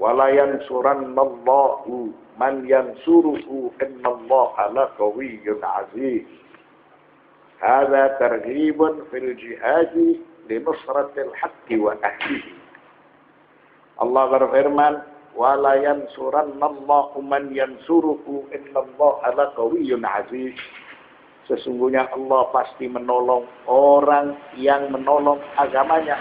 wala yansurannallahu man yansuruhu innallaha laqawiyyun aziz. Hadza targhibun fil jihadi li nusratil haqqi wa ahlihi. Allah berfirman, wala yansurannallahu man yansuruhu innallaha laqawiyyun aziz. Sesungguhnya Allah pasti menolong orang yang menolong agamanya.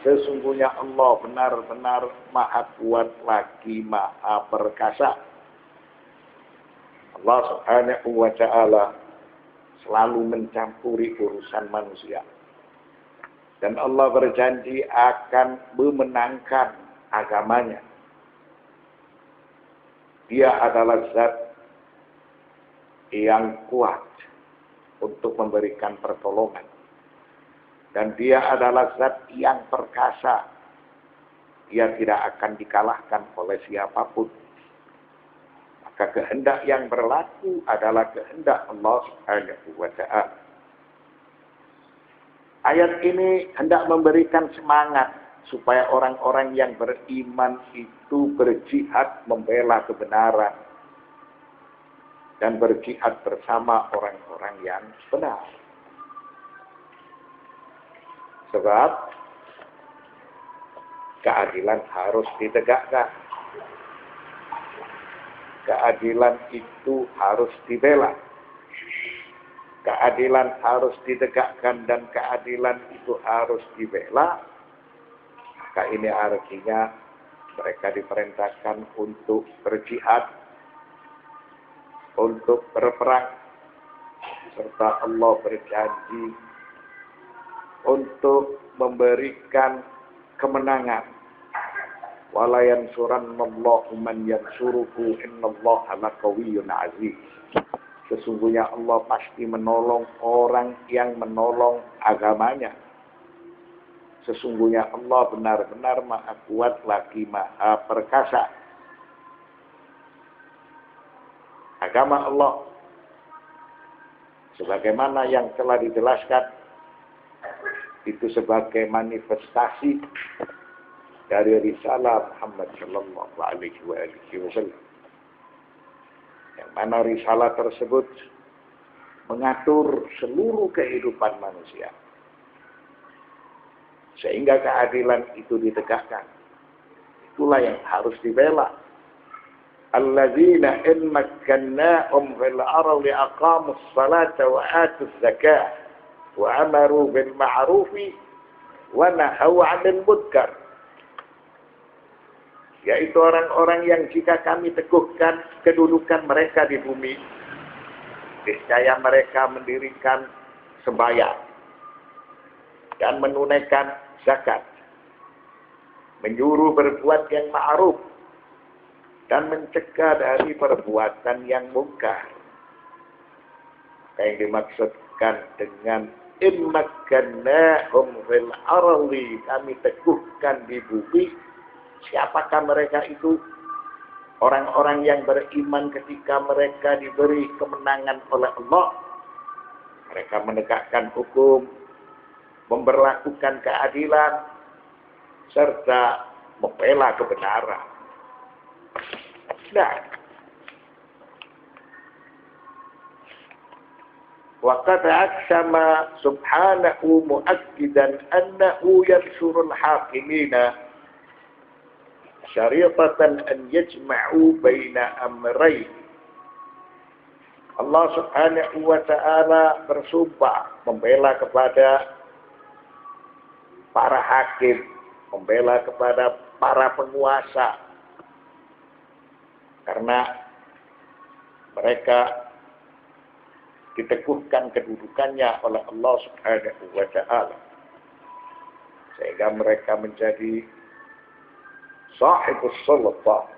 Sesungguhnya Allah benar-benar maha kuat lagi maha perkasa. Allah subhanahu wa ta'ala selalu mencampuri urusan manusia. Dan Allah berjanji akan memenangkan agamanya. Dia adalah zat yang kuat untuk memberikan pertolongan. Dan dia adalah zat yang perkasa. Dia tidak akan dikalahkan oleh siapapun. Maka kehendak yang berlaku adalah kehendak Allah Subhanahu wa ta'ala. Ayat ini hendak memberikan semangat supaya orang-orang yang beriman itu berjihad membela kebenaran dan berjihad bersama orang-orang yang benar. Sebab keadilan harus ditegakkan. Keadilan itu harus dibela. Keadilan harus ditegakkan dan keadilan itu harus dibela. Maka ini artinya mereka diperintahkan untuk berjihad, untuk berperang, serta Allah berjanji untuk memberikan kemenangan. Wala yansurannallahu man yansuruhu innallaha laqawiyyun aziz. Sesungguhnya Allah pasti menolong orang yang menolong agamanya. Sesungguhnya Allah benar-benar maha kuat lagi maha perkasa. Agama Allah sebagaimana yang telah dijelaskan itu sebagai manifestasi dari risalah Muhammad sallallahu alaihi wasallam. Yang mana risalah tersebut mengatur seluruh kehidupan manusia. Sehingga keadilan itu ditegakkan. Itulah yang harus dibela. Alladzina in makkannahum fil ardi aqamus salata wa atuz zakah wa amaru bil ma'rufi wa nahaw 'anil munkar. Yaitu orang-orang yang jika kami teguhkan kedudukan mereka di bumi, niscaya mereka mendirikan sembahyang dan menunaikan zakat, menyuruh berbuat yang ma'ruf dan mencegah dari perbuatan yang mungkar. Yang dimaksudkan dengan in makkannahum fil ardi, kami teguhkan di bumi. Siapakah mereka itu? Orang-orang yang beriman ketika mereka diberi kemenangan oleh Allah. Mereka menegakkan hukum, memberlakukan keadilan, serta membela kebenaran. Nah, waqad aqsama subhanahu mu'akkidan annahu yansurul hakimina syariatan an yajma'u baina amrayn. Allah subhanahu wa ta'ala bersumpah membela kepada para hakim, membela kepada para penguasa. Karena mereka diteguhkan kedudukannya oleh Allah subhanahu wa ta'ala. Sehingga mereka menjadi sahibus sultan.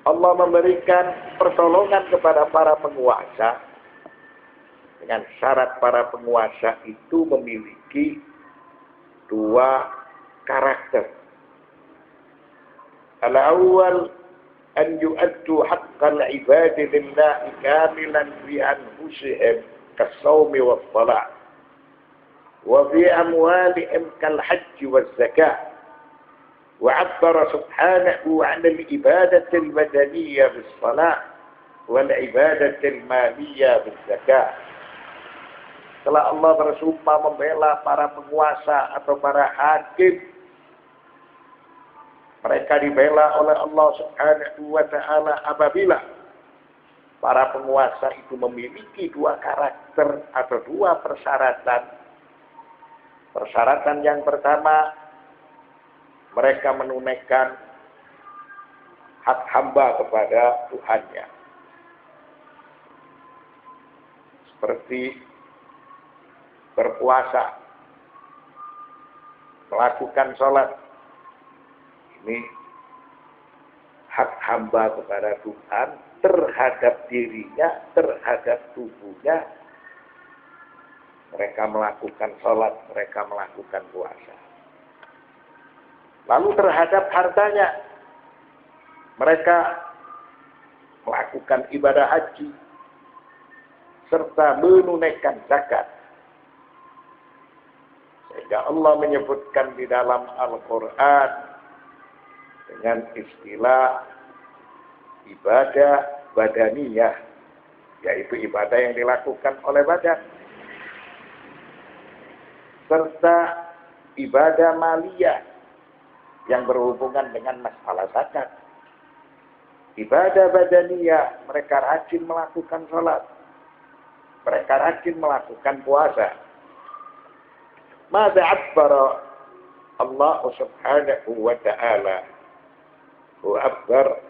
Allah memberikan pertolongan kepada para penguasa dengan syarat para penguasa itu memiliki dua karakter. Al-awwal an yu'addu haqqal ibadi lillahi kamilan fi anfusihim kas-sawmi was-salat wa fi amwalihim kal-hajj waz-zakah وعبر سبحانه عن العبادة البدنية بالصلاة والعبادة المالية بالزكاة. Setelah Allah bersumpah membela para penguasa atau para hakim, mereka dibela oleh Allah Subhanahu wa Ta'ala apabila para penguasa itu memiliki dua karakter atau dua persyaratan. Persyaratan yang pertama, mereka menunaikan hak hamba kepada Tuhannya. Seperti berpuasa, melakukan sholat. Ini hak hamba kepada Tuhan terhadap dirinya, terhadap tubuhnya. Mereka melakukan sholat, mereka melakukan puasa. Lalu terhadap hartanya, mereka melakukan ibadah haji, serta menunaikan zakat. Sehingga Allah menyebutkan di dalam Al-Quran dengan istilah ibadah badaniyah, yaitu ibadah yang dilakukan oleh badan, serta ibadah maliyah yang berhubungan dengan masalah zakat. Ibadah badaniyah, mereka rajin melakukan sholat, mereka rajin melakukan puasa. Mada abbara Allah subhanahu wa ta'ala wa abbar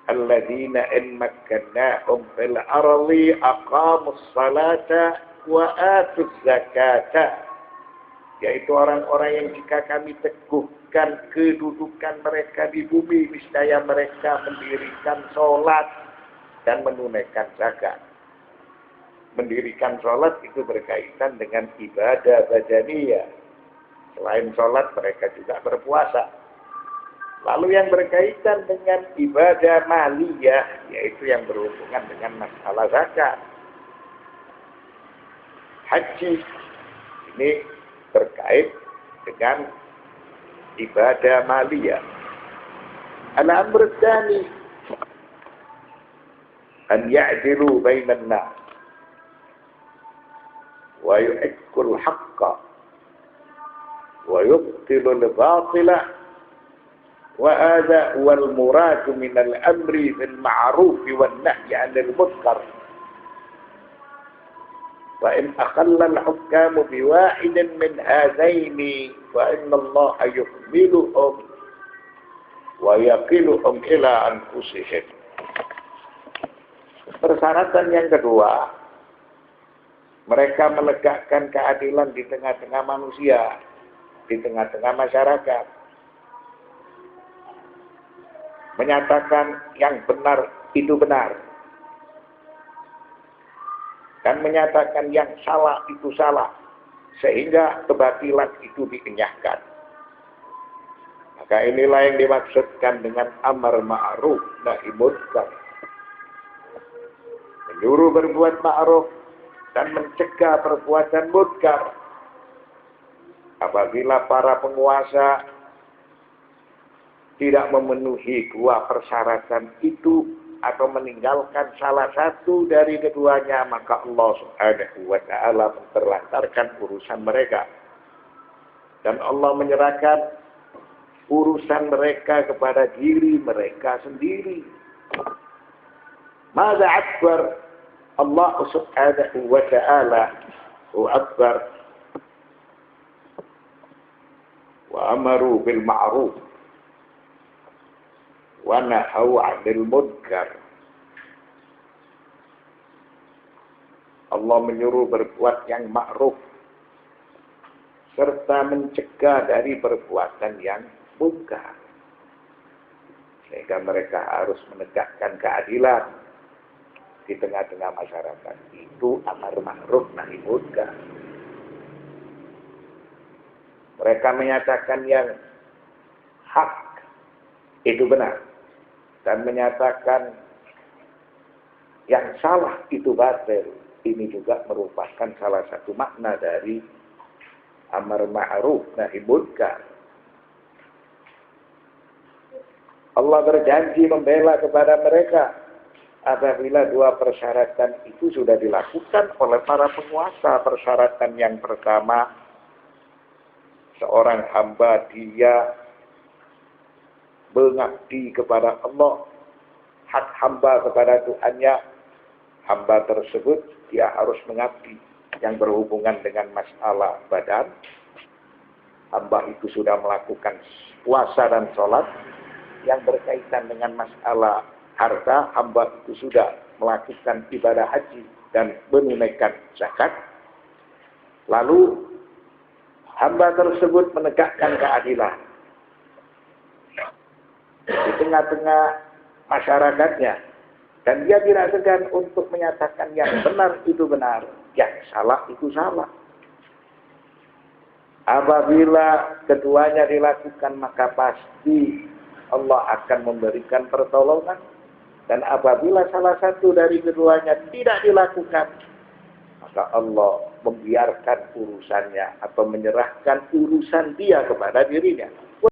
alladhina in makkannahum fil ardi aqamus salata wa atuz zakata, yaitu orang-orang yang jika kami teguhkan kedudukan mereka di bumi, niscaya mereka mendirikan sholat dan menunaikan zakat. Mendirikan sholat itu berkaitan dengan ibadah badaniyah. Selain sholat, mereka juga berpuasa. Lalu yang berkaitan dengan ibadah maliyah, yaitu yang berhubungan dengan masalah zakat. Haji ini terkait dengan ibadah maliyah. Al-amr tsani an ya'dilu bainan nas wa yuhiqqul haqqa wa yubtilul batila wa hadha wal murad min al-amri bil ma'ruf wan nahyi 'anil munkar. Wa in akhalla al-hukam bi wahidin min hadaini fa inna Allah yuhmiluhum wa yaqiluhum ila anfusihim. Persyaratan yang kedua, mereka menegakkan keadilan di tengah-tengah manusia, di tengah-tengah masyarakat. Menyatakan yang benar itu benar. Dan menyatakan yang salah itu salah. Sehingga kebatilan itu dikenyahkan. Maka inilah yang dimaksudkan dengan amar ma'ruf nahi munkar. Menyuruh berbuat ma'ruf dan mencegah perbuatan munkar. Apabila para penguasa tidak memenuhi dua persyaratan itu atau meninggalkan salah satu dari keduanya, maka Allah Subhanahu wa ta'ala memperlantarkan urusan mereka. Dan Allah menyerahkan urusan mereka kepada diri mereka sendiri. Mada akbar Allah Subhanahu wa ta'ala wa akbar wa amaru bil ma'ruf wa nahaw 'anil munkar. Allah menyuruh berbuat yang ma'ruf serta mencegah dari perbuatan yang munkar. Sehingga mereka harus menegakkan keadilan di tengah-tengah masyarakat. Itu amar ma'ruf nahi munkar. Mereka menyatakan yang hak itu benar dan menyatakan yang salah itu batil. Ini juga merupakan salah satu makna dari amar ma'ruf nahi munkar. Allah berjanji membela kepada mereka apabila dua persyaratan itu sudah dilakukan oleh para penguasa. Persyaratan yang pertama, seorang hamba dia mengabdi kepada Allah, hak hamba kepada Tuhannya. Hamba tersebut dia harus mengabdi yang berhubungan dengan masalah badan. Hamba itu sudah melakukan puasa dan sholat. Yang berkaitan dengan masalah harta, hamba itu sudah melakukan ibadah haji dan menunaikan zakat. Lalu hamba tersebut menegakkan keadilan di tengah-tengah masyarakatnya, dan dia tidak segan untuk menyatakan yang benar itu benar, yang salah itu salah. Apabila keduanya dilakukan, maka pasti Allah akan memberikan pertolongan. Dan apabila salah satu dari keduanya tidak dilakukan, maka Allah membiarkan urusannya atau menyerahkan urusan dia kepada dirinya.